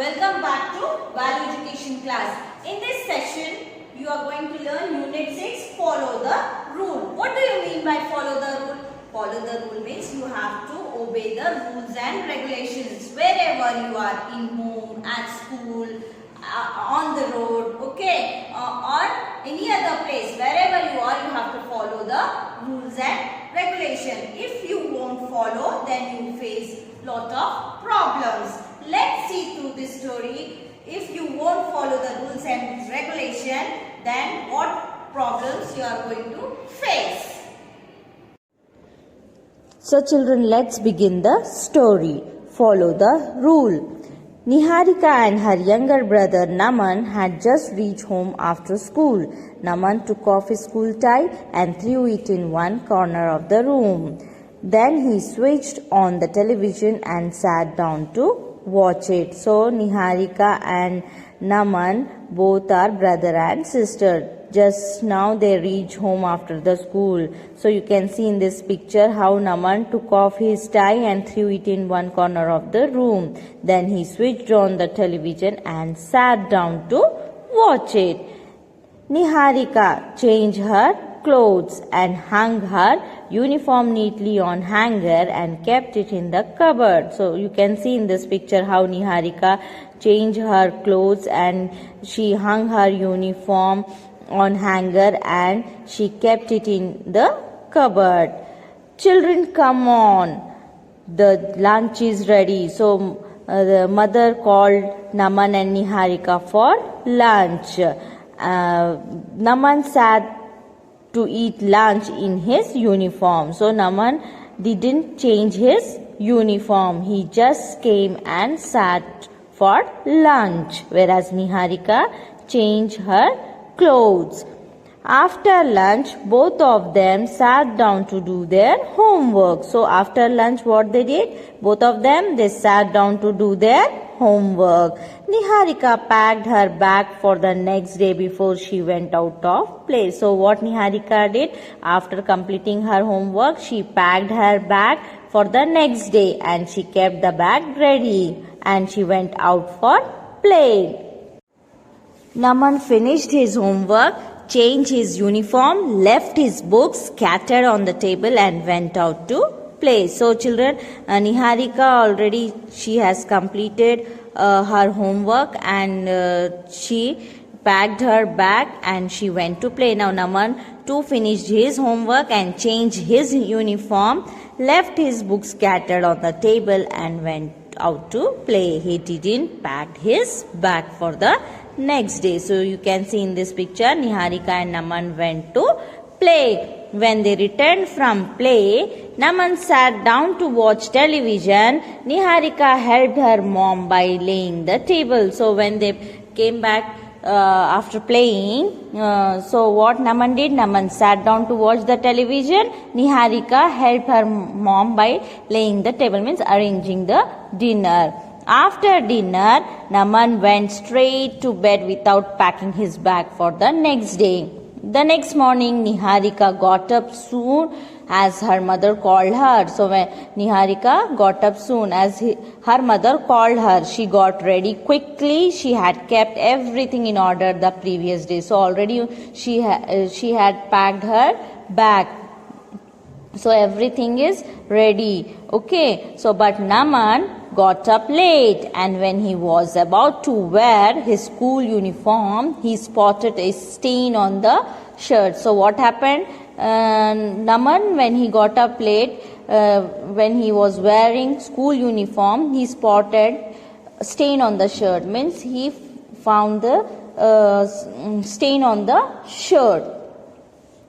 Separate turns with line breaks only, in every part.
Welcome back to Value Education class. In this session, you are going to learn Unit 6, Follow the Rule. What do you mean by follow the rule? Follow the rule means you have to obey the rules and regulations wherever you are, in home, at school, on the road, okay, or any other place. Wherever you are, you have to follow the rules and regulation. If you won't follow, then you face lot of problems. Let's see through this story. If you won't follow the rules and regulation, then what problems you are going to face.
So children, let's begin the story. Follow the rule. Niharika and her younger brother Naman had just reached home after school. Naman took off his school tie and threw it in one corner of the room. Then he switched on the television and sat down to watch it. So Niharika and Naman both are brother and sister. Just now they reached home after the school. So you can see in this picture how Naman took off his tie and threw it in one corner of the room. Then he switched on the television and sat down to watch it. Niharika changed her clothes and hung her uniform neatly on hanger and kept it in the cupboard. So you can see in this picture how Niharika changed her clothes and she hung her uniform on hanger and she kept it in the cupboard. Children, come on, the lunch is ready. So the mother called Naman and Niharika for lunch. Naman sat to eat lunch in his uniform. So Naman didn't change his uniform. He just came and sat for lunch, whereas Niharika changed her clothes. After lunch, both of them sat down to do their homework. So after lunch, what they did? Both of them, they sat down to do their homework. Niharika packed her bag for the next day before she went out of play. So what Niharika did? After completing her homework, she packed her bag for the next day and she kept the bag ready and she went out for play. Naman finished his homework, changed his uniform, left his books scattered on the table and went out to play. So children, Niharika already, she has completed her homework and she packed her bag and she went to play. Now Naman too finished his homework and changed his uniform, left his books scattered on the table and went out to play. He didn't pack his bag for the next day. So you can see in this picture Niharika and Naman went to play. When they returned from play, Naman sat down to watch television. Niharika helped her mom by laying the table. So when they came back after playing, so what Naman did? Naman sat down to watch the television. Niharika helped her mom by laying the table, means arranging the dinner. After dinner, Naman went straight to bed without packing his bag for the next day. The next morning, Niharika got up soon as her mother called her. So when Niharika got up soon as her mother called her, she got ready quickly. She had kept everything in order the previous day. So already she had packed her bag. So everything is ready. Okay. So but Naman got up late and when he was about to wear his school uniform, he spotted a stain on the shirt. So what happened? Naman, when he got up late, when he was wearing school uniform, he spotted a stain on the shirt. Means he found the stain on the shirt.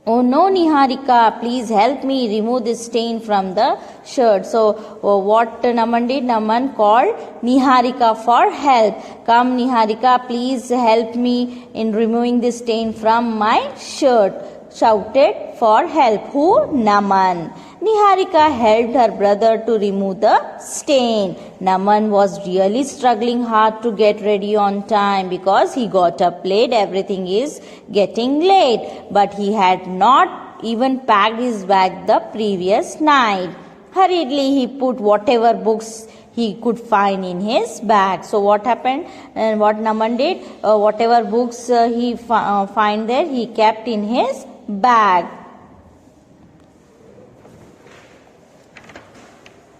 Oh no, Niharika, please help me remove this stain from the shirt. So what Naman did? Naman called Niharika for help. Come Niharika, please help me in removing this stain from my shirt. Shouted for help. Who? Naman. Niharika helped her brother to remove the stain. Naman was really struggling hard to get ready on time because he got up late. Everything is getting late. But he had not even packed his bag the previous night. Hurriedly he put whatever books he could find in his bag. So what happened and what Naman did, whatever books he find there, he kept in his bag.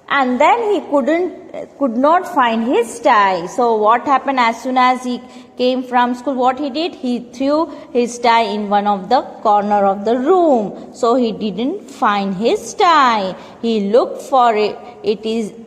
And then he could not find his tie. So what happened, as soon as he came from school, what he did, he threw his tie in one of the corner of the room. So he didn't find his tie. He looked for it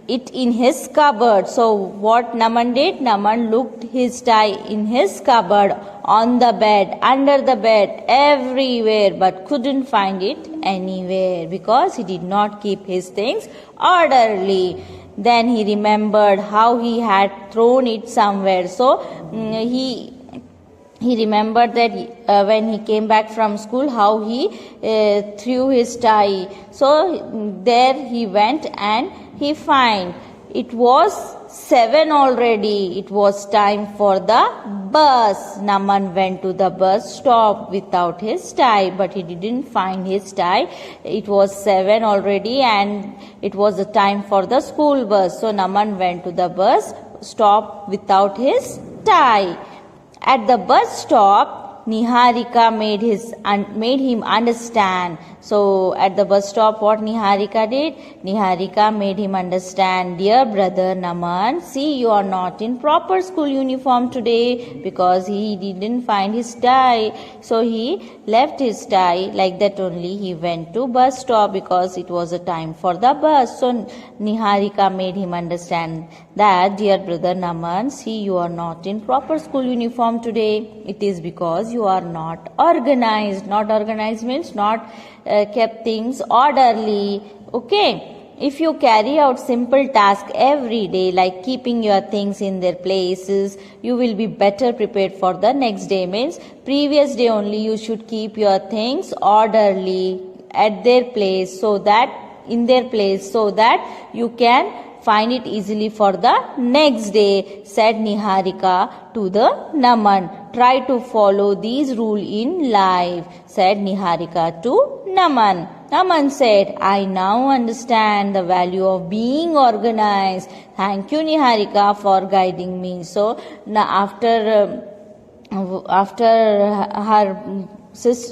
in his cupboard. So what Naman did, Naman looked his tie in his cupboard, on the bed, under the bed, everywhere, but couldn't find it anywhere because he did not keep his things orderly. Then he remembered how he had thrown it somewhere. So he remembered that when he came back from school, how he threw his tie. So there he went and he found it was 7 already. It was time for the bus. Naman went to the bus stop without his tie, but he didn't find his tie. It was 7 already and it was the time for the school bus. So Naman went to the bus stop without his tie. At the bus stop, Niharika made him understand. So at the bus stop, what Niharika did? Niharika made him understand. Dear brother Naman, see, you are not in proper school uniform today because he didn't find his tie. So he left his tie like that only. He went to bus stop because it was a time for the bus. So Niharika made him understand that, dear brother Naman, see, you are not in proper school uniform today. It is because you are not organized. Not organized means not kept things orderly. Okay. If you carry out simple tasks every day, like keeping your things in their places, you will be better prepared for the next day. Means previous day only you should keep your things orderly at their place, so that you can find it easily for the next day, said Niharika to the Naman. Try to follow these rules in life, said Niharika to Naman. Naman said, I now understand the value of being organized. Thank you, Niharika, for guiding me. So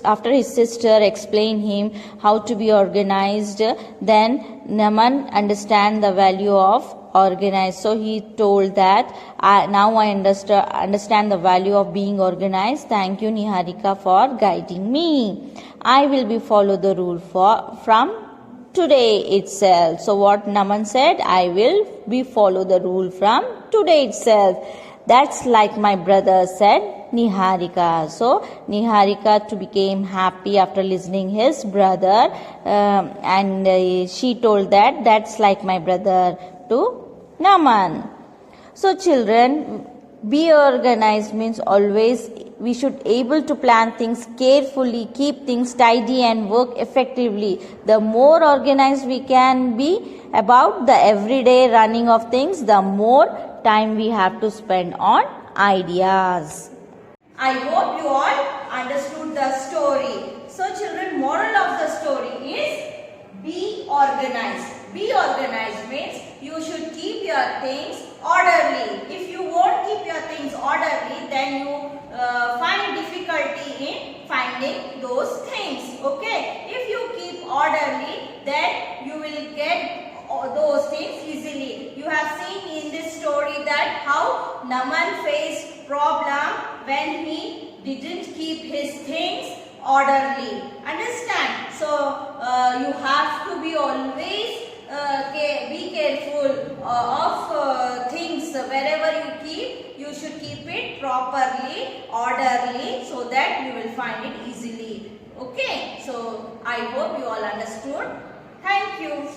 after his sister explained him how to be organized, then Naman understand the value of organized. So he told that, now I understand the value of being organized. Thank you, Niharika, for guiding me. I will be follow the rule from today itself. So what Naman said, I will be follow the rule from today itself. That's like my brother, said Niharika. So Niharika became happy after listening his brother, and she told that, that's like my brother to Naman. So children, be organized means always we should able to plan things carefully, keep things tidy and work effectively. The more organized we can be about the everyday running of things, the more time we have to spend on ideas.
I hope you all understood the story. So children, moral of the story is be organized. Be organized means you should keep your things orderly. If you won't keep your things orderly, then you find difficulty in finding those things. Okay. If you keep orderly, then you will get those things easily. You have seen in this story that how Naman faced problem when he didn't keep his things orderly. Understand? So you have to be always be careful of things. Wherever you keep, you should keep it properly, orderly, so that you will find it easily. Okay. So I hope you all understood. Thank you.